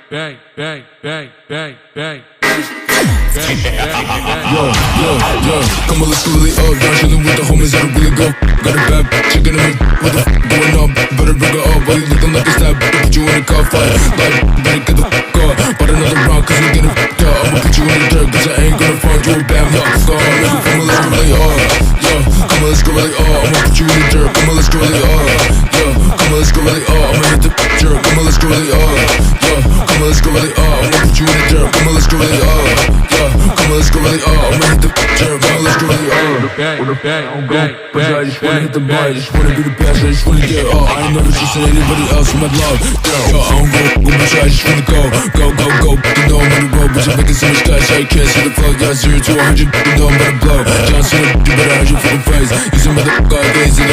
bang, bang, bang, bang, bang, bang. Yo, come on, let's go really up. Down chillin' with the homies that'll really go. Got a bad chicken in the what the going up? Better bring her up. Why you looking like a stab? Put you in a car fight. Like, better get the up. But another round, cause you getting up. I'ma put you in the dirt, cause I ain't gonna find you a bad luck. Come on, let's go really up. Yo, come on, let's go really up. I'ma put you in the dirt. Come on, let's go really up. Yo, come on, let's go really up. I'ma hit the jerk. Come on, let's go really up. Yo, come on, let's go really up. I'ma put you in the dirt. Come on, let's go really up. Yo, come on, let's go really up. I'ma hit the jerk. Come on, let's go really up. Cause I just wanna hit the bar, I just wanna be the best, I just wanna get up. I ain't never trusting anybody else for my love. Yo, I don't go, bitch, I just wanna go. You know I'm on the road, bitch, I'm making so much cash, I can't see the fuck. Yeah, 0 to 100, you know I'm about to blow. John Cena, you better hide your fucking face. He's a motherfucker, I gaze in